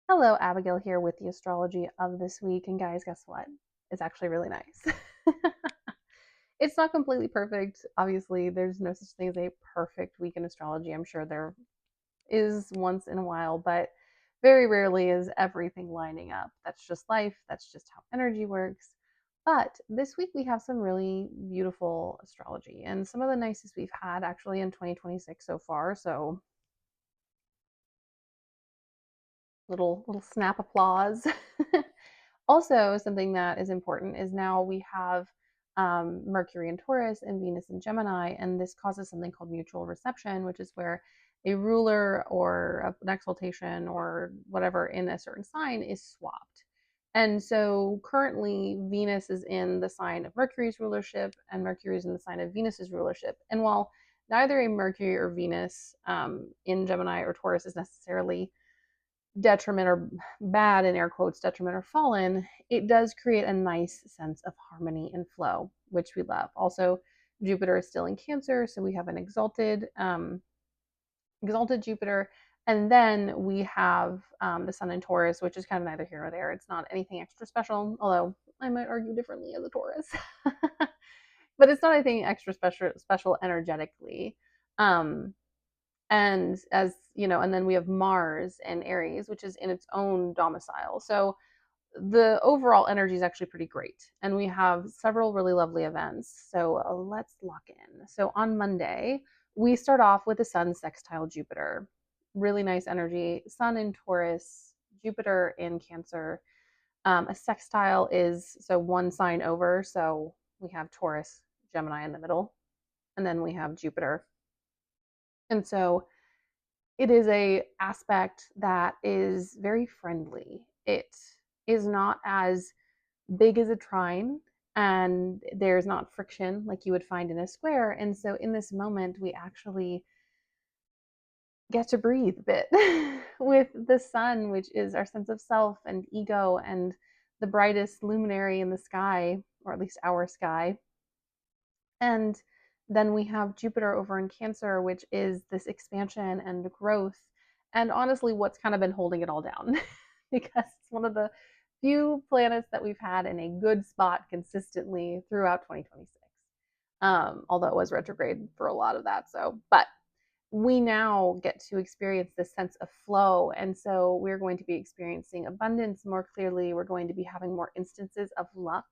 Hello, Abigail here with the astrology of this week. And guys, guess what? It's actually really nice. It's not completely perfect. Obviously, there's no such thing as a perfect week in astrology. I'm sure there is once in a while, but very rarely is everything lining up. That's just life. That's just how energy works. But this week we have some really beautiful astrology and some of the nicest we've had actually in 2026 so far. So little snap applause. Also, something that is important is now we have Mercury in Taurus and Venus in Gemini, and this causes something called mutual reception, which is where a ruler or an exaltation or whatever in a certain sign is swapped. And so currently, Venus is in the sign of Mercury's rulership, and Mercury is in the sign of Venus's rulership. And while neither a Mercury or Venus in Gemini or Taurus is necessarily detriment or bad in air quotes, detriment or fallen, it does create a nice sense of harmony and flow, which we love. Also, Jupiter is still in Cancer, so we have an exalted Jupiter, and then we have the Sun in Taurus, which is kind of neither here nor there. It's not anything extra special, although I might argue differently as a Taurus, but it's not anything extra special energetically. Um, and as you know, and then we have Mars in Aries, which is in its own domicile. So the overall energy is actually pretty great, and we have several really lovely events. So let's lock in. So on Monday we start off with the Sun sextile Jupiter. Really nice energy. Sun in Taurus, Jupiter in Cancer. A sextile is so one sign over, so we have Taurus, Gemini in the middle, and then we have Jupiter. And so it is a aspect that is very friendly. It is not as big as a trine, and there's not friction like you would find in a square. And so in this moment, we actually get to breathe a bit with the sun, which is our sense of self and ego and the brightest luminary in the sky, or at least our sky. And then we have Jupiter over in Cancer, which is this expansion and growth. And honestly, what's kind of been holding it all down because it's one of the few planets that we've had in a good spot consistently throughout 2026. Although it was retrograde for a lot of that. So, but we now get to experience this sense of flow. And so we're going to be experiencing abundance more clearly. We're going to be having more instances of luck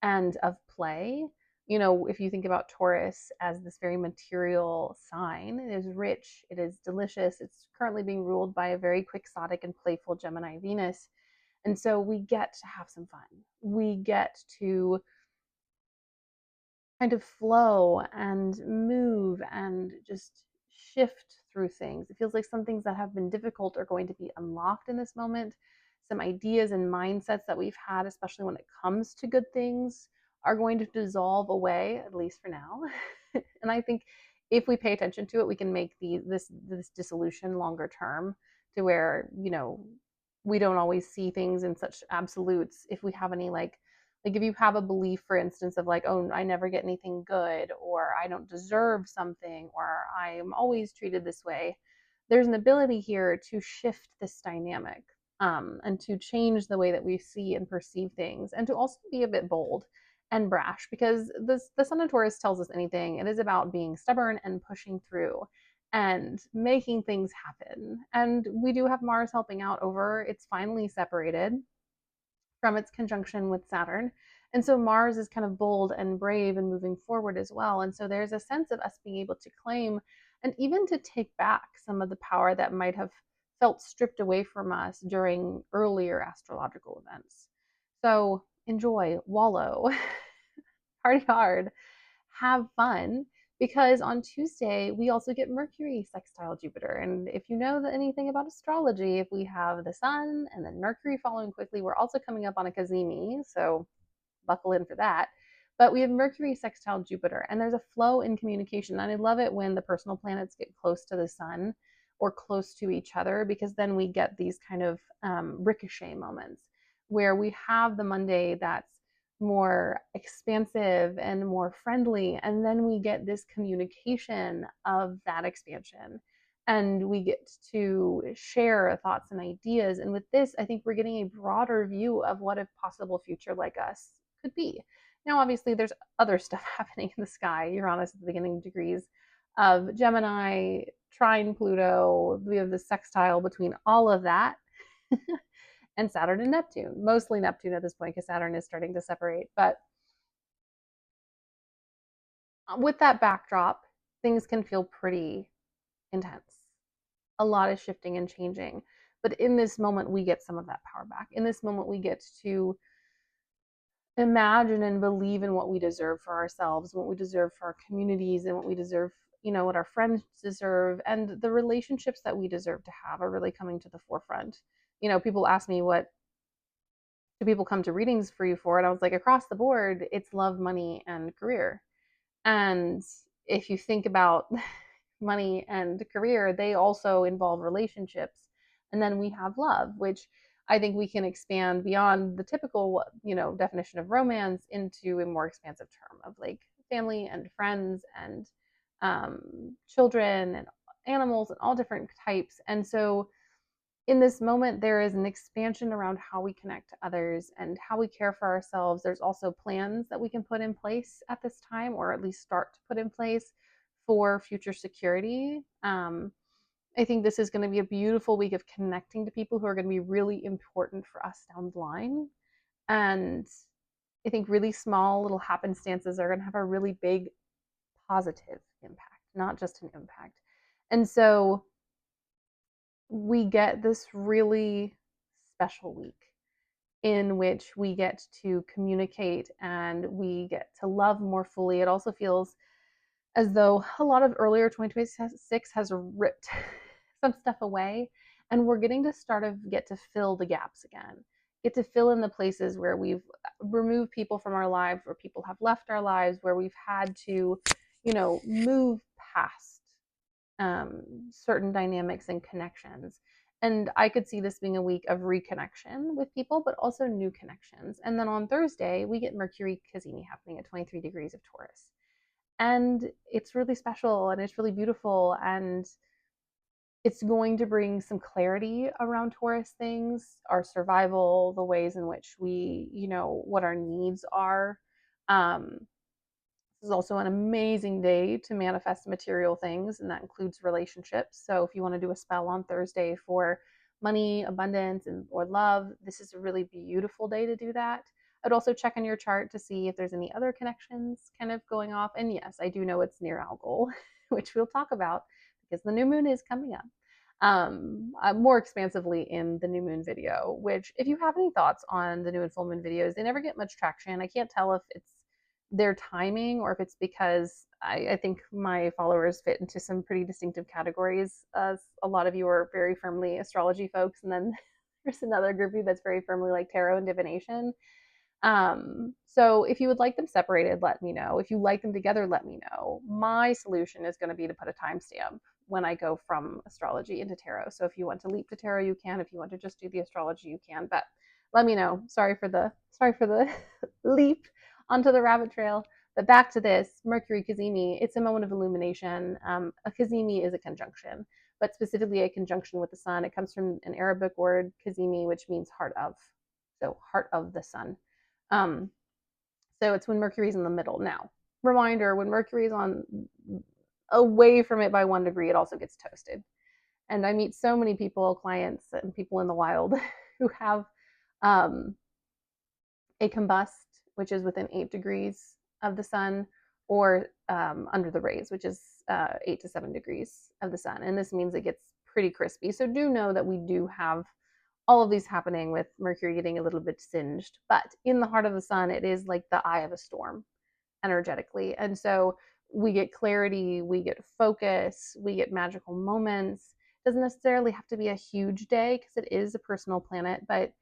and of play. You know, if you think about Taurus as this very material sign, it is rich, it is delicious. It's currently being ruled by a very quixotic and playful Gemini Venus. And so we get to have some fun. We get to kind of flow and move and just shift through things. It feels like some things that have been difficult are going to be unlocked in this moment. Some ideas and mindsets that we've had, especially when it comes to good things, are going to dissolve away, at least for now. And I think if we pay attention to it, we can make this dissolution longer term to where, you know, we don't always see things in such absolutes. If we have any like if you have a belief, for instance, of like, oh, I never get anything good, or I don't deserve something, or I'm always treated this way, there's an ability here to shift this dynamic, and to change the way that we see and perceive things, and to also be a bit bold and brash, because the Sun of Taurus tells us anything. It is about being stubborn and pushing through and making things happen. And we do have Mars helping out over, it's finally separated from its conjunction with Saturn. And so Mars is kind of bold and brave and moving forward as well. And so there's a sense of us being able to claim and even to take back some of the power that might have felt stripped away from us during earlier astrological events. So enjoy, wallow, party hard, have fun, because on Tuesday we also get Mercury sextile Jupiter. And if you know anything about astrology, if we have the Sun and then Mercury following quickly, we're also coming up on a Cazimi, so buckle in for that. But we have Mercury sextile Jupiter, and there's a flow in communication. And I love it when the personal planets get close to the Sun or close to each other, because then we get these kind of ricochet moments where we have the Monday that's more expansive and more friendly, and then we get this communication of that expansion, and we get to share thoughts and ideas. And with this, I think we're getting a broader view of what a possible future like us could be. Now, obviously, there's other stuff happening in the sky. Uranus at the beginning degrees of Gemini, trine Pluto. We have the sextile between all of that and Saturn and Neptune, mostly Neptune at this point because Saturn is starting to separate. But with that backdrop, things can feel pretty intense. A lot is shifting and changing. But in this moment, we get some of that power back. In this moment, we get to imagine and believe in what we deserve for ourselves, what we deserve for our communities, and what we deserve, what our friends deserve, and the relationships that we deserve to have are really coming to the forefront. People ask me, what do people come to readings for you for? And I was like, across the board, it's love, money, and career. And if you think about money and career, they also involve relationships. And then we have love, which I think we can expand beyond the typical, definition of romance into a more expansive term of like family and friends and children and animals and all different types. And so in this moment, there is an expansion around how we connect to others and how we care for ourselves. There's also plans that we can put in place at this time, or at least start to put in place for future security. I think this is going to be a beautiful week of connecting to people who are going to be really important for us down the line. And I think really small little happenstances are going to have a really big positive impact, not just an impact. And so we get this really special week in which we get to communicate and we get to love more fully. It also feels as though a lot of earlier 2026 has ripped some stuff away, and we're getting to get to fill the gaps again, get to fill in the places where we've removed people from our lives, where people have left our lives, where we've had to move past certain dynamics and connections. And I could see this being a week of reconnection with people, but also new connections. And then on Thursday, we get Mercury Cazimi happening at 23 degrees of Taurus. And it's really special and it's really beautiful. And it's going to bring some clarity around Taurus things, our survival, the ways in which we, what our needs are. This is also an amazing day to manifest material things, and that includes relationships. So if you want to do a spell on Thursday for money, abundance, or love, this is a really beautiful day to do that. I'd also check on your chart to see if there's any other connections kind of going off. And yes, I do know it's near Algol, which we'll talk about because the new moon is coming up more expansively in the new moon video, which if you have any thoughts on the new and full moon videos, they never get much traction. I can't tell if it's their timing or if it's because I think my followers fit into some pretty distinctive categories. A lot of you are very firmly astrology folks, and then there's another group of you that's very firmly like tarot and divination. So if you would like them separated, let me know. If you like them together, let me know. My solution is going to be to put a timestamp when I go from astrology into tarot. So if you want to leap to tarot, you can. If you want to just do the astrology, you can. But let me know. Sorry for the leap onto the rabbit trail. But back to this Mercury Cazimi, it's a moment of illumination. A Cazimi is a conjunction, but specifically a conjunction with the sun. It comes from an Arabic word, Cazimi, which means heart of. So heart of the sun. So it's when Mercury's in the middle. Now, reminder, when Mercury's on away from it by 1 degree, it also gets toasted. And I meet so many people, clients and people in the wild who have a combust, which is within 8 degrees of the sun, or under the rays, which is 8 to 7 degrees of the sun. And this means it gets pretty crispy. So do know that we do have all of these happening with Mercury getting a little bit singed. But in the heart of the sun, it is like the eye of a storm energetically. And so we get clarity, we get focus, we get magical moments. It doesn't necessarily have to be a huge day because it is a personal planet, but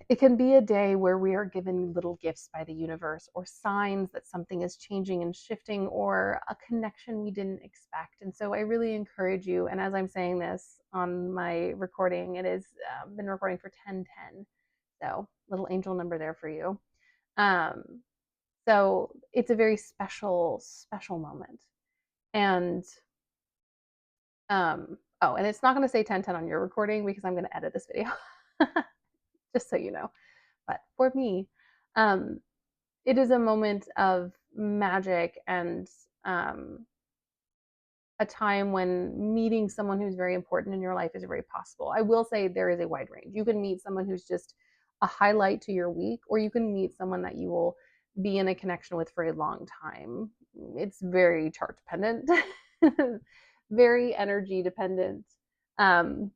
it can be a day where we are given little gifts by the universe or signs that something is changing and shifting or a connection we didn't expect. And so I really encourage you. And as I'm saying this on my recording, it has been recording for 10:10. So little angel number there for you. So it's a very special, special moment. And Oh, and it's not going to say 10:10 on your recording because I'm going to edit this video, just so you know. But for me, um, it is a moment of magic and um, a time when meeting someone who's very important in your life is very possible. I will say there is a wide range. You can meet someone who's just a highlight to your week, or you can meet someone that you will be in a connection with for a long time. It's very chart dependent, very energy dependent. Um,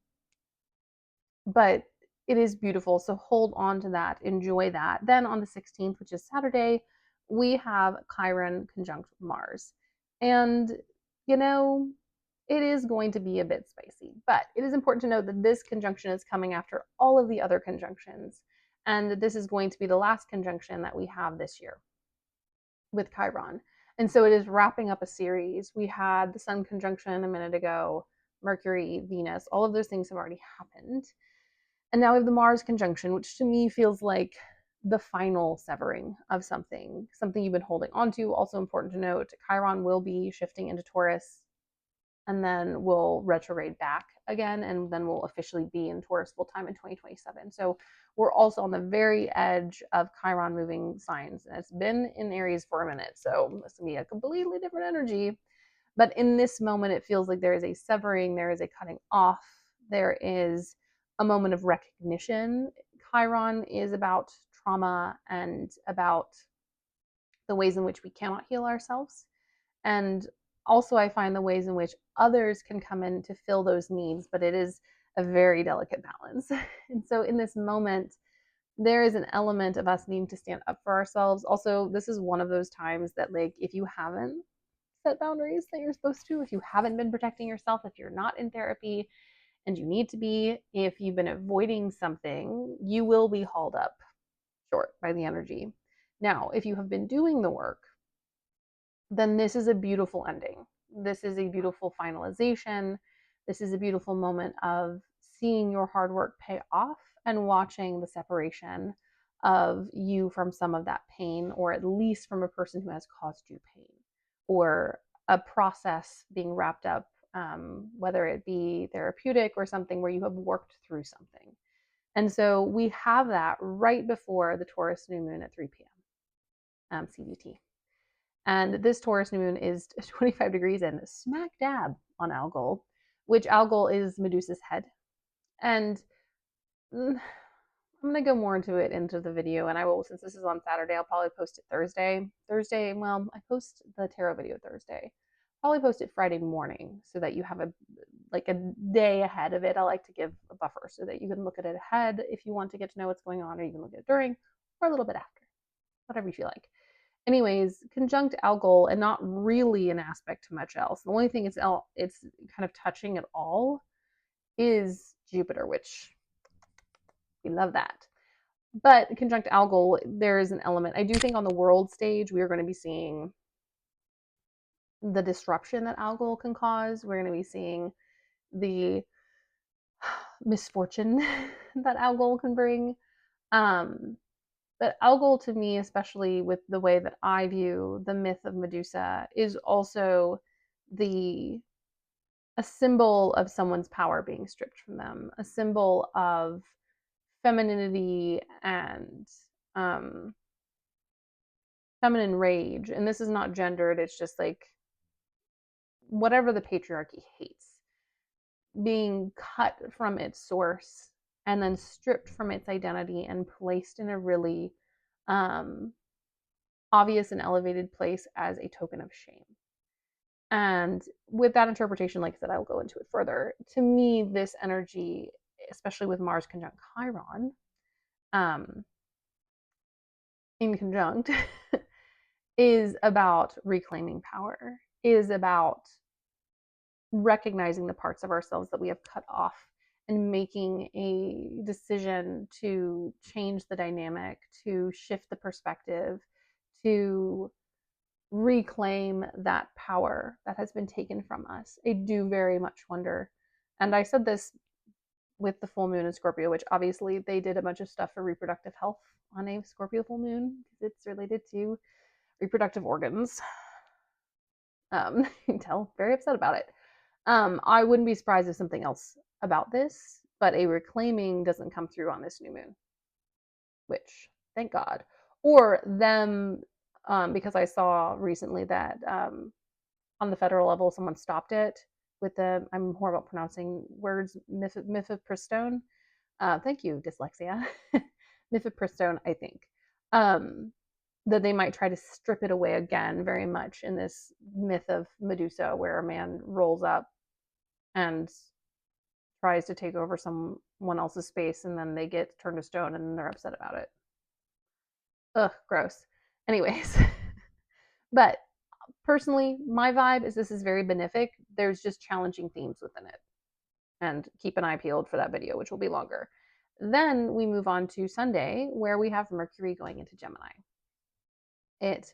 but it is beautiful. So hold on to that, enjoy that. Then on the 16th, which is Saturday, we have Chiron conjunct Mars. And, you know, it is going to be a bit spicy, but it is important to note that this conjunction is coming after all of the other conjunctions. And this is going to be the last conjunction that we have this year with Chiron. And so it is wrapping up a series. We had the Sun conjunction a minute ago, Mercury, Venus, all of those things have already happened. And now we have the Mars conjunction, which to me feels like the final severing of something you've been holding on to. Also important to note, Chiron will be shifting into Taurus and then will retrograde back again, and then we'll officially be in Taurus full time in 2027. So we're also on the very edge of Chiron moving signs, and it's been in Aries for a minute. So this will be a completely different energy. But in this moment, it feels like there is a severing, there is a cutting off, there is a moment of recognition. Chiron is about trauma and about the ways in which we cannot heal ourselves. And also, I find the ways in which others can come in to fill those needs, but it is a very delicate balance. And so, in this moment, there is an element of us needing to stand up for ourselves. Also, this is one of those times that, like, if you haven't set boundaries that you're supposed to, if you haven't been protecting yourself, if you're not in therapy and you need to be, if you've been avoiding something, you will be hauled up short by the energy. Now, if you have been doing the work, then this is a beautiful ending. This is a beautiful finalization. This is a beautiful moment of seeing your hard work pay off and watching the separation of you from some of that pain, or at least from a person who has caused you pain, or a process being wrapped up, whether it be therapeutic or something where you have worked through something. And so we have that right before the Taurus new moon at 3 p.m. CDT. And this Taurus new moon is 25 degrees and smack dab on Algol, which Algol is Medusa's head. And I'm going to go more into the video, and I will, since this is on Saturday, I'll probably post it Thursday. Well, I post the tarot video Thursday. Probably post it Friday morning so that you have a day ahead of it. I like to give a buffer so that you can look at it ahead if you want to get to know what's going on, or you can look at it during or a little bit after, whatever you feel like. Anyways, conjunct Algol and not really an aspect to much else. The only thing it's kind of touching at all is Jupiter, which we love that. But conjunct Algol, there is an element. I do think on the world stage, we are going to be seeing the disruption that Algol can cause. We're going to be seeing the misfortune that Algol can bring. But Algol, to me, especially with the way that I view the myth of Medusa, is also the a symbol of someone's power being stripped from them, a symbol of femininity and feminine rage. And this is not gendered, it's just like whatever the patriarchy hates, being cut from its source and then stripped from its identity and placed in a really obvious and elevated place as a token of shame. And with that interpretation, like I said, I will go into it further. To me, this energy, especially with Mars conjunct Chiron, in conjunct, is about reclaiming power, is about recognizing the parts of ourselves that we have cut off and making a decision to change the dynamic, to shift the perspective, to reclaim that power that has been taken from us. I do very much wonder, and I said this with the full moon in Scorpio, which obviously they did a bunch of stuff for reproductive health on a Scorpio full moon because it's related to reproductive organs. You can tell, very upset about it. I wouldn't be surprised if something else about this, but a reclaiming doesn't come through on this new moon, which thank God. Or them, because I saw recently that on the federal level, someone stopped it with the, I'm horrible at pronouncing words, mifepristone. Thank you, dyslexia. Mifepristone, I think. Um, that they might try to strip it away again, very much in this myth of Medusa, where a man rolls up and tries to take over someone else's space, and then they get turned to stone, and they're upset about it. Ugh, gross. Anyways, but personally, my vibe is this is very benefic. There's just challenging themes within it. And keep an eye peeled for that video, which will be longer. Then we move on to Sunday, where we have Mercury going into Gemini. It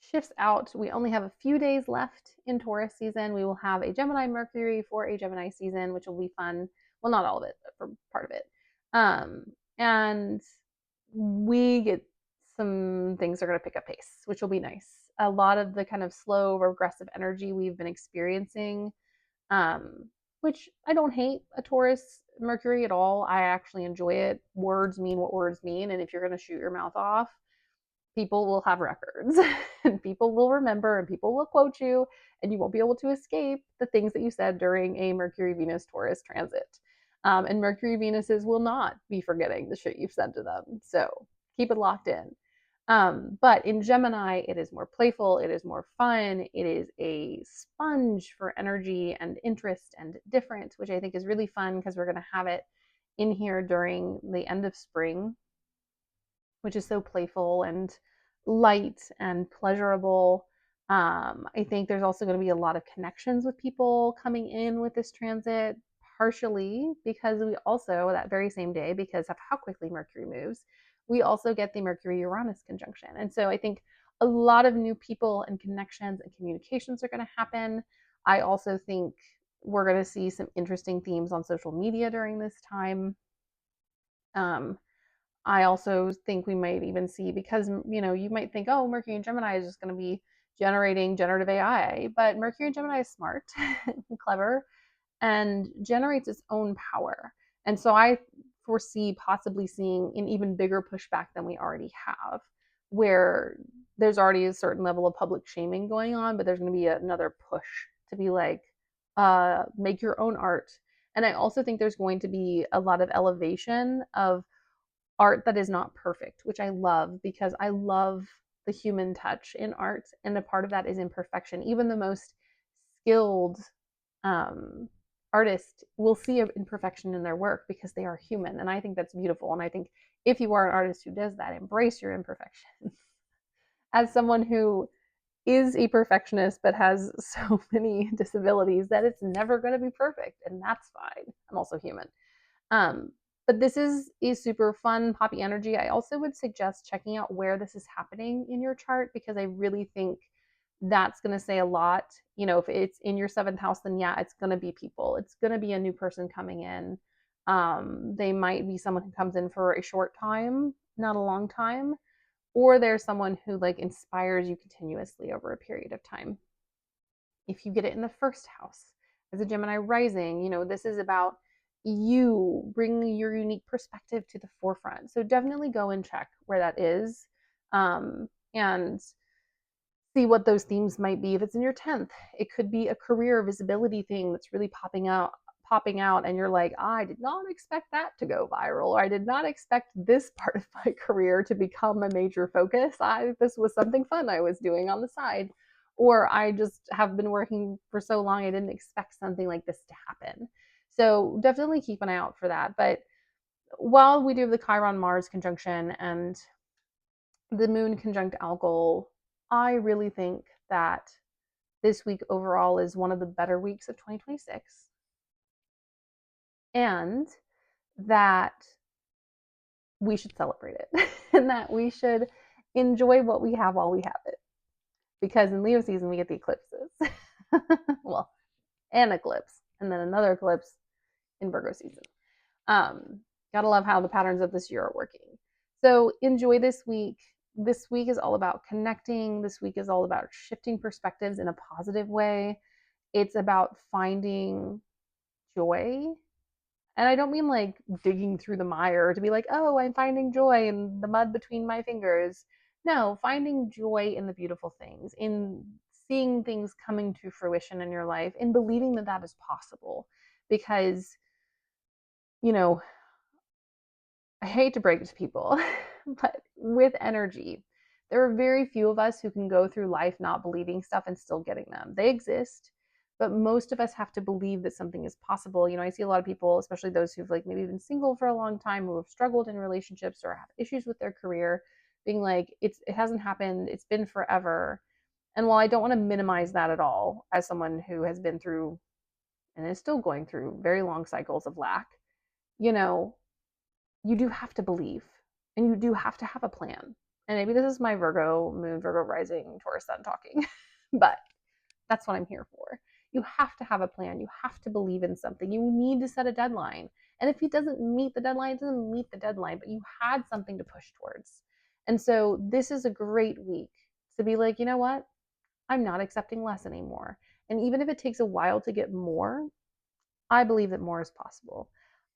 shifts out. We only have a few days left in Taurus season. We will have a Gemini Mercury for a Gemini season, which will be fun. Well, not all of it, but for part of it. And we get some things are going to pick up pace, which will be nice. A lot of the kind of slow, regressive energy we've been experiencing, which I don't hate a Taurus Mercury at all. I actually enjoy it. Words mean what words mean. And if you're going to shoot your mouth off, people will have records and people will remember and people will quote you, and you won't be able to escape the things that you said during a Mercury Venus Taurus transit. And Mercury Venuses will not be forgetting the shit you've said to them. So keep it locked in. But in Gemini, it is more playful, it is more fun, it is a sponge for energy and interest and different, which I think is really fun because we're going to have it in here during the end of spring, which is so playful and light and pleasurable. I think there's also going to be a lot of connections with people coming in with this transit, partially because we also, that very same day, because of how quickly Mercury moves, we also get the Mercury Uranus conjunction. And so I think a lot of new people and connections and communications are going to happen. I also think we're going to see some interesting themes on social media during this time. I also think we might even see, because you might think, oh, Mercury and Gemini is just going to be generating generative AI, but Mercury and Gemini is smart and clever and generates its own power. And so I foresee possibly seeing an even bigger pushback than we already have, where there's already a certain level of public shaming going on, but there's going to be another push to be like, make your own art. And I also think there's going to be a lot of elevation of art that is not perfect, which I love because I love the human touch in art. And a part of that is imperfection. Even the most skilled um, artist will see an imperfection in their work because they are human. And I think that's beautiful. And I think if you are an artist who does that, embrace your imperfections. As someone who is a perfectionist but has so many disabilities that it's never going to be perfect, and that's fine. I'm also human. Um, but this is a super fun poppy energy. I also would suggest checking out where this is happening in your chart, because I really think that's going to say a lot. If it's in your seventh house, then yeah, it's going to be people. It's going to be a new person coming in. They might be someone who comes in for a short time, not a long time, or there's someone who like inspires you continuously over a period of time. If you get it in the first house as a Gemini rising, this is about you bringing your unique perspective to the forefront. So definitely go and check where that is, and see what those themes might be. If it's in your 10th, it could be a career visibility thing that's really popping out, and you're like, I did not expect that to go viral, or I did not expect this part of my career to become a major focus. This was something fun I was doing on the side, or I just have been working for so long I didn't expect something like this to happen. So definitely keep an eye out for that. But while we do have the Chiron Mars conjunction and the moon conjunct Algol, I really think that this week overall is one of the better weeks of 2026, and that we should celebrate it and that we should enjoy what we have while we have it. Because in Leo season, we get the eclipses. Well, an eclipse, and then another eclipse in Virgo season. Gotta love how the patterns of this year are working. So enjoy this week. This week is all about connecting. This week is all about shifting perspectives in a positive way. It's about finding joy. And I don't mean like digging through the mire to be like, oh, I'm finding joy in the mud between my fingers. No, finding joy in the beautiful things, in seeing things coming to fruition in your life, in believing that that is possible. Because, you know, I hate to break it to people, but with energy, there are very few of us who can go through life not believing stuff and still getting them. They exist, but most of us have to believe that something is possible. You know, I see a lot of people, especially those who've like maybe been single for a long time, who have struggled in relationships or have issues with their career, being like, it hasn't happened, it's been forever. And while I don't want to minimize that at all, as someone who has been through and is still going through very long cycles of lack, you know, you do have to believe and you do have to have a plan. And maybe this is my Virgo moon, Virgo rising, Taurus sun talking, but that's what I'm here for. You have to have a plan. You have to believe in something. You need to set a deadline. And if it doesn't meet the deadline, it doesn't meet the deadline, but you had something to push towards. And so this is a great week to be like, you know what? I'm not accepting less anymore. And even if it takes a while to get more, I believe that more is possible.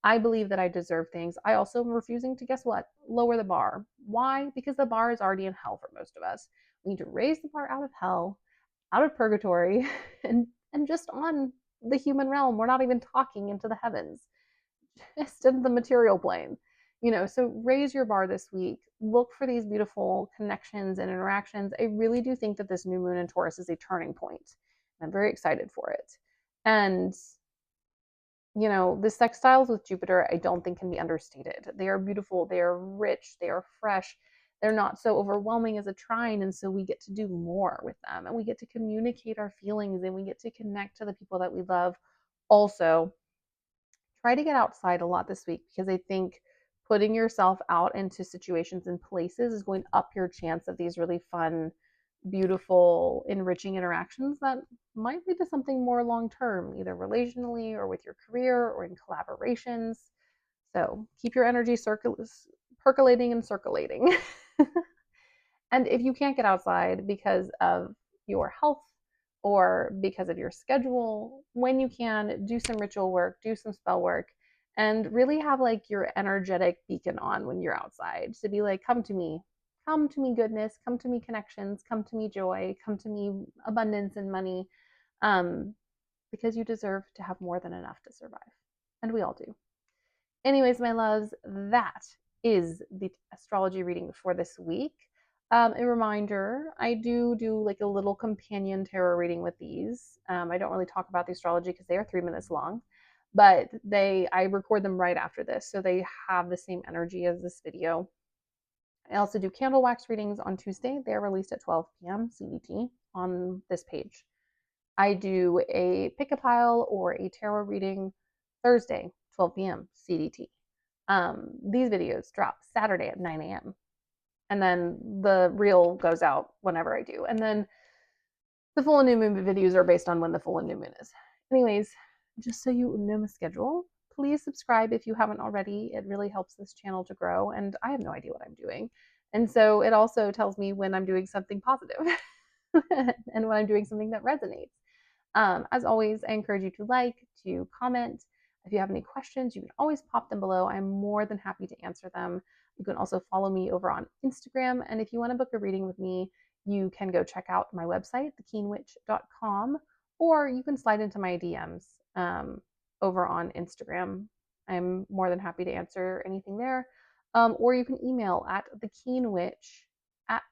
I believe that I deserve things. I also am refusing to, guess what, lower the bar. Why? Because the bar is already in hell for most of us. We need to raise the bar out of hell, out of purgatory, and just on the human realm. We're not even talking into the heavens, just in the material plane. You know, so raise your bar this week. Look for these beautiful connections and interactions. I really do think that this new moon in Taurus is a turning point. I'm very excited for it. And you know, the sextiles with Jupiter, I don't think can be understated. They are beautiful, they are rich, they are fresh, they're not so overwhelming as a trine. And so we get to do more with them and we get to communicate our feelings and we get to connect to the people that we love. Also, try to get outside a lot this week because I think putting yourself out into situations and places is going to up your chance of these really fun, beautiful, enriching interactions that might lead to something more long term, either relationally or with your career or in collaborations. So keep your energy percolating and circulating. And if you can't get outside because of your health or because of your schedule, when you can, do some ritual work, do some spell work, and really have like your energetic beacon on when you're outside to be like, come to me, goodness, come to me, connections, come to me, joy, come to me, abundance and money, um, because you deserve to have more than enough to survive. And we all do. Anyways, my loves, that is the astrology reading for this week. A reminder, I do like a little companion tarot reading with these. I don't really talk about the astrology because they are 3 minutes long, but I record them right after this, so they have the same energy as this video. I also do candle wax readings on Tuesday. They are released at 12 p.m. CET on this page. I do a pick a pile or a tarot reading Thursday, 12 p.m. CDT. These videos drop Saturday at 9 a.m. And then the reel goes out whenever I do. And then the full and new moon videos are based on when the full and new moon is. Anyways, just so you know my schedule, please subscribe if you haven't already. It really helps this channel to grow. And I have no idea what I'm doing. And so it also tells me when I'm doing something positive and when I'm doing something that resonates. As always, I encourage you to like, to comment. If you have any questions, you can always pop them below. I'm more than happy to answer them. You can also follow me over on Instagram. And if you want to book a reading with me, you can go check out my website, thekeenwitch.com, or you can slide into my DMs over on Instagram. I'm more than happy to answer anything there. Or you can email at thekeenwitch at,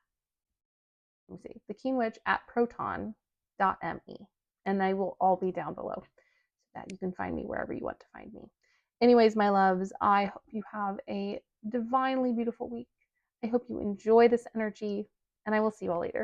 thekeenwitch at proton.me. And they will all be down below so that you can find me wherever you want to find me. Anyways, my loves, I hope you have a divinely beautiful week. I hope you enjoy this energy, and I will see you all later.